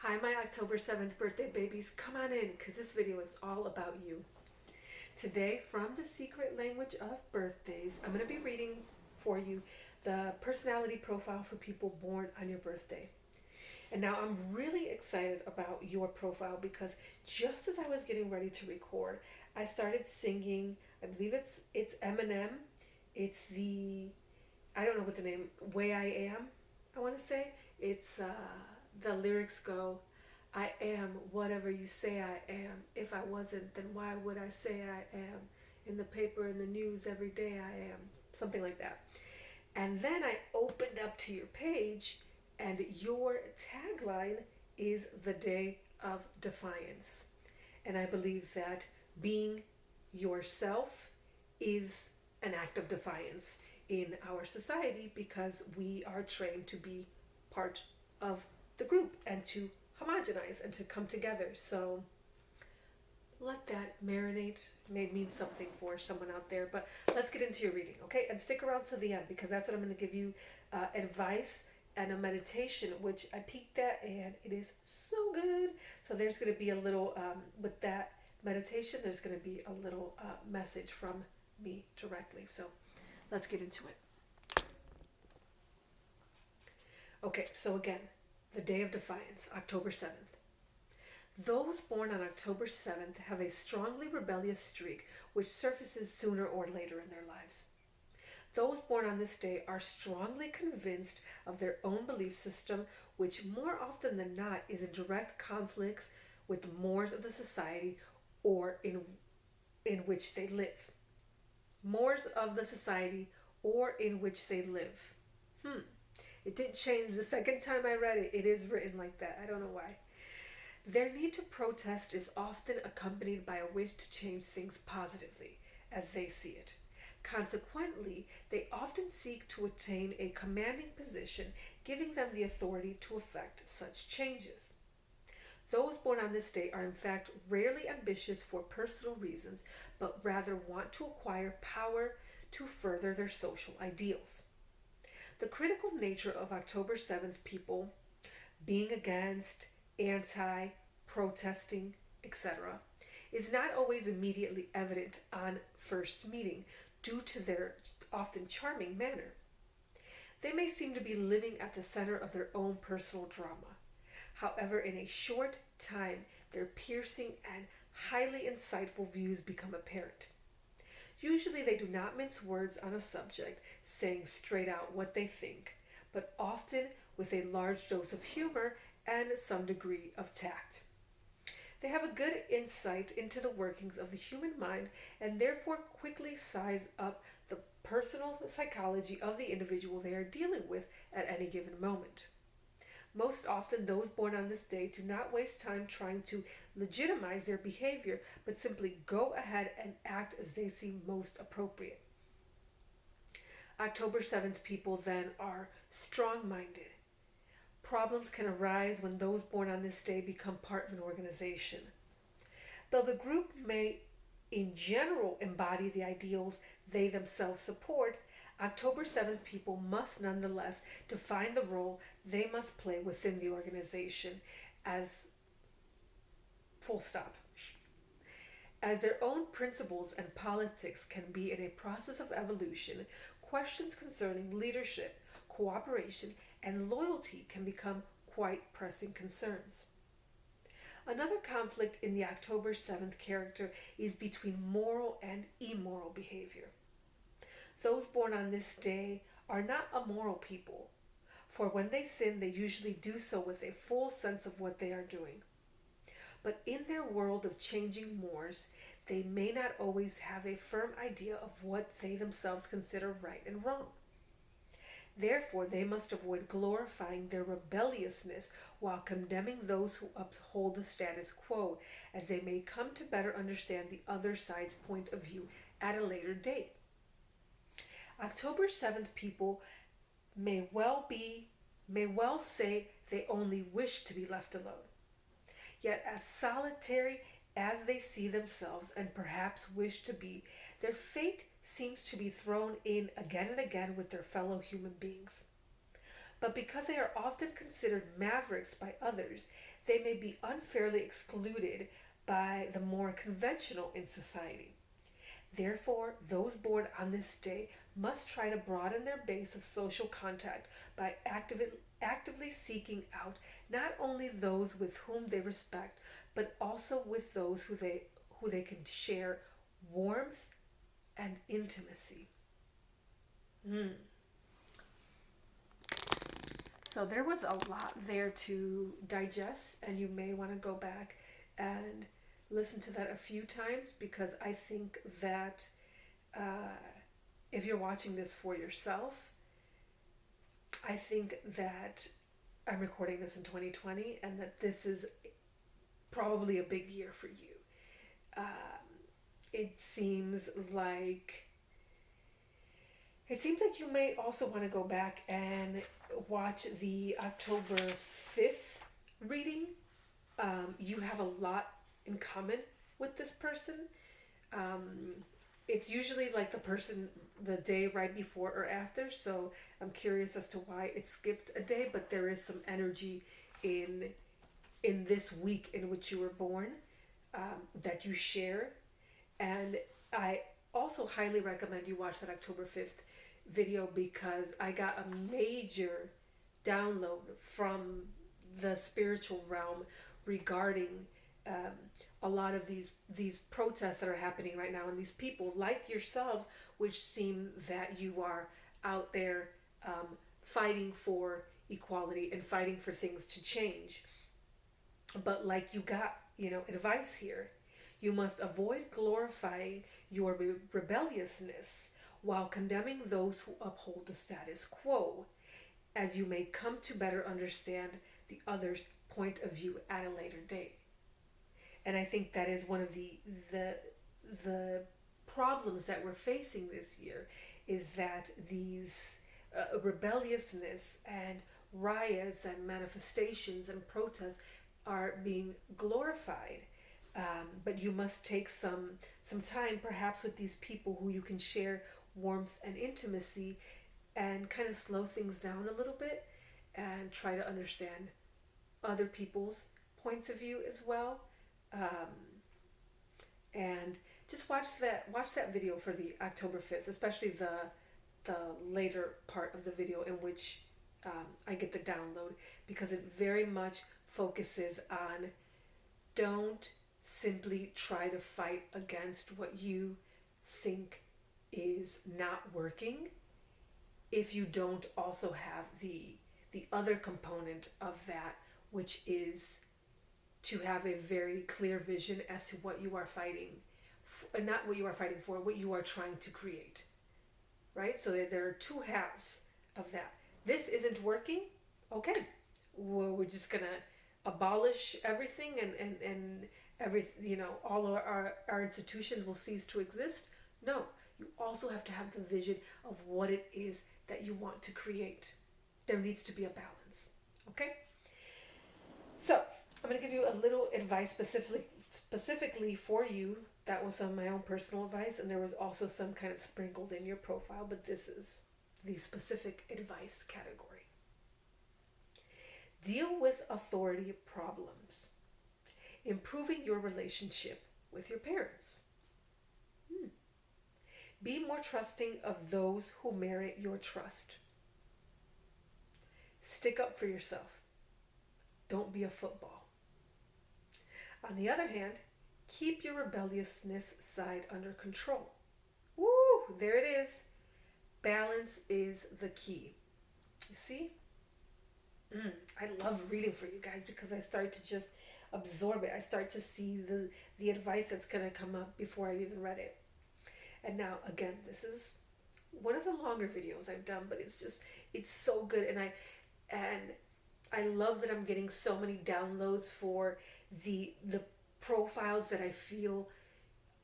Hi, my October 7th birthday babies. Come on in, because this video is all about you. Today, from the secret language of birthdays, I'm going to be reading for you the personality profile for people born on your birthday. And now I'm really excited about your profile because just as I was getting ready to record, I started singing, I believe it's Eminem. It's I don't know what the name, Way I Am, I want to say. The lyrics go, I am whatever you say I am. If I wasn't, then why would I say I am? In the paper, in the news, every day I am. Something like that. And then I opened up to your page, and your tagline is the day of defiance. And I believe that being yourself is an act of defiance in our society because we are trained to be part of the group and to homogenize and to come together. So let that marinate. May mean something for someone out there, but let's get into your reading, okay? And stick around to the end because that's what I'm going to give you advice and a meditation, which I peeked at and it is so good. So there's going to be a little, with that meditation, there's going to be a little message from me directly. So let's get into it. Okay, so again, the day of defiance, October 7th. Those born on October 7th have a strongly rebellious streak which surfaces sooner or later in their lives. Those born on this day are strongly convinced of their own belief system, which more often than not is in direct conflicts with the mores of the society or in which they live. Mores of the society or in which they live. It didn't change the second time I read it. It is written like that. I don't know why. Their need to protest is often accompanied by a wish to change things positively, as they see it. Consequently, they often seek to attain a commanding position, giving them the authority to effect such changes. Those born on this day are in fact rarely ambitious for personal reasons, but rather want to acquire power to further their social ideals. The critical nature of October 7th people, being against, anti, protesting, etc., is not always immediately evident on first meeting due to their often charming manner. They may seem to be living at the center of their own personal drama. However, in a short time, their piercing and highly insightful views become apparent. Usually they do not mince words on a subject, saying straight out what they think, but often with a large dose of humor and some degree of tact. They have a good insight into the workings of the human mind and therefore quickly size up the personal psychology of the individual they are dealing with at any given moment. Most often, those born on this day do not waste time trying to legitimize their behavior, but simply go ahead and act as they seem most appropriate. October 7th people then are strong-minded. Problems can arise when those born on this day become part of an organization. Though the group may in general embody the ideals they themselves support, October 7th people must nonetheless define the role they must play within the organization as full stop. As their own principles and politics can be in a process of evolution, questions concerning leadership, cooperation, and loyalty can become quite pressing concerns. Another conflict in the October 7th character is between moral and immoral behavior. Those born on this day are not immoral people, for when they sin, they usually do so with a full sense of what they are doing. But in their world of changing mores, they may not always have a firm idea of what they themselves consider right and wrong. Therefore, they must avoid glorifying their rebelliousness while condemning those who uphold the status quo, as they may come to better understand the other side's point of view at a later date. October 7th people may well say they only wish to be left alone. Yet as solitary as they see themselves and perhaps wish to be, their fate seems to be thrown in again and again with their fellow human beings. But because they are often considered mavericks by others, they may be unfairly excluded by the more conventional in society. Therefore, those born on this day must try to broaden their base of social contact by actively seeking out not only those with whom they respect, but also with those who they can share warmth and intimacy. So there was a lot there to digest, and you may want to go back and listen to that a few times, because I think that if you're watching this for yourself, I think that I'm recording this in 2020 and that this is probably a big year for you. It seems like you may also want to go back and watch the October 5th reading. You have a lot in common with this person. It's usually like the person the day right before or after, so I'm curious as to why it skipped a day, but there is some energy in this week in which you were born that you share. And I also highly recommend you watch that October 5th video, because I got a major download from the spiritual realm regarding a lot of these protests that are happening right now, and these people like yourselves, which seem that you are out there fighting for equality and fighting for things to change. But like you got, advice here. You must avoid glorifying your rebelliousness while condemning those who uphold the status quo, as you may come to better understand the other's point of view at a later date. And I think that is one of the problems that we're facing this year, is that these rebelliousness and riots and manifestations and protests are being glorified. But you must take some time, perhaps with these people who you can share warmth and intimacy, and kind of slow things down a little bit and try to understand other people's points of view as well. And just watch that video for the October 5th, especially the later part of the video in which I get the download, because it very much focuses on don't simply try to fight against what you think is not working if you don't also have the other component of that, which is to have a very clear vision as to what you are fighting for, not what you are fighting for, what you are trying to create, right? So there are two halves of that. This isn't working, okay, we're just gonna abolish everything, and all of our institutions will cease to exist. No, you also have to have the vision of what it is that you want to create. There needs to be a balance, okay? So I'm going to give you a little advice specifically for you. That was some of my own personal advice, and there was also some kind of sprinkled in your profile, but this is the specific advice category. Deal with authority problems. Improving your relationship with your parents. Be more trusting of those who merit your trust. Stick up for yourself. Don't be a football. On the other hand, keep your rebelliousness side under control. Woo! There it is. Balance is the key. You see? I love reading for you guys, because I start to just absorb it. I start to see the advice that's going to come up before I've even read it. And now, again, this is one of the longer videos I've done, but it's so good. And I love that I'm getting so many downloads for the profiles that I feel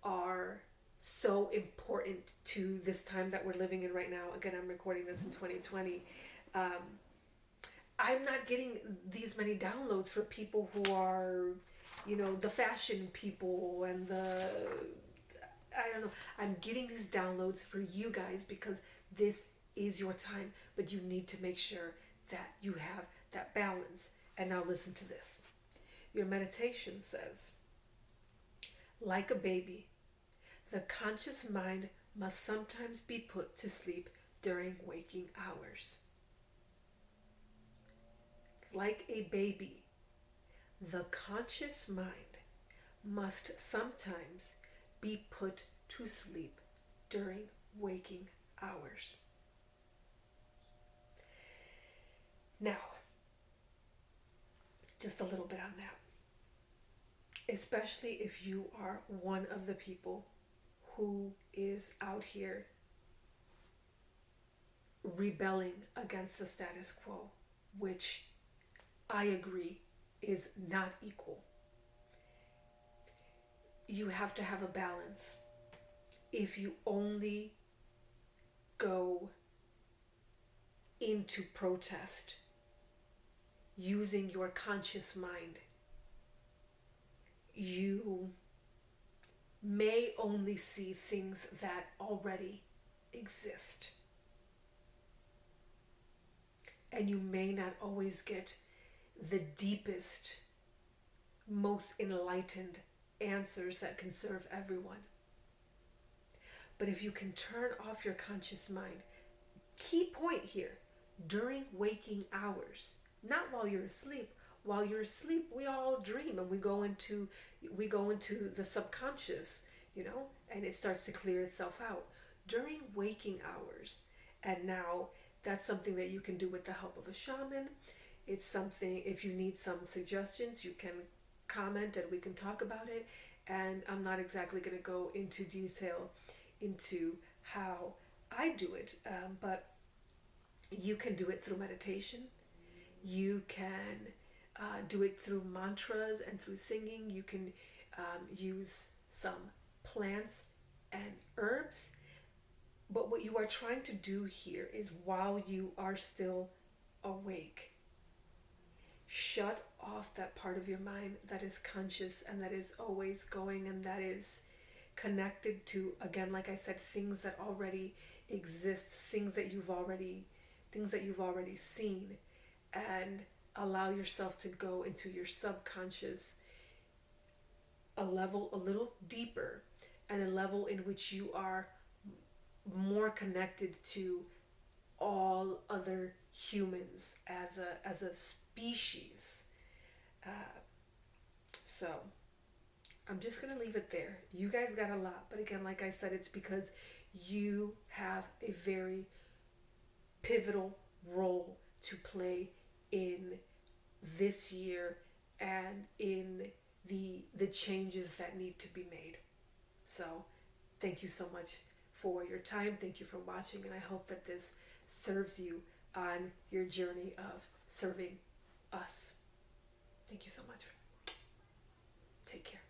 are so important to this time that we're living in right now. Again, I'm recording this in 2020. I'm not getting these many downloads for people who are, the fashion people and I don't know. I'm getting these downloads for you guys, because this is your time, but you need to make sure that you have that balance. And now listen to this. Your meditation says, like a baby, the conscious mind must sometimes be put to sleep during waking hours. Like a baby, the conscious mind must sometimes be put to sleep during waking hours. Now, just a little bit on that. Especially if you are one of the people who is out here rebelling against the status quo, which I agree is not equal. You have to have a balance. If you only go into protest using your conscious mind, you may only see things that already exist. And you may not always get the deepest, most enlightened answers that can serve everyone. But if you can turn off your conscious mind, key point here, during waking hours, not while you're asleep. While you're asleep, we all dream and we go into the subconscious, and it starts to clear itself out. During waking hours, and now that's something that you can do with the help of a shaman. It's something, if you need some suggestions, you can comment and we can talk about it. And I'm not exactly going to go into detail into how I do it, but you can do it through meditation. You can do it through mantras and through singing. You can use some plants and herbs. But what you are trying to do here is, while you are still awake, shut off that part of your mind that is conscious and that is always going and that is connected to, again, like I said, things that already exist, things that you've already seen, and allow yourself to go into your subconscious, a level a little deeper, and a level in which you are more connected to all other humans as a species. So I'm just going to leave it there. You guys got a lot, but again, like I said, it's because you have a very pivotal role to play in this year and in the changes that need to be made. So thank you so much for your time. Thank you for watching, and I hope that this serves you on your journey of serving us. Thank you so much. Take care.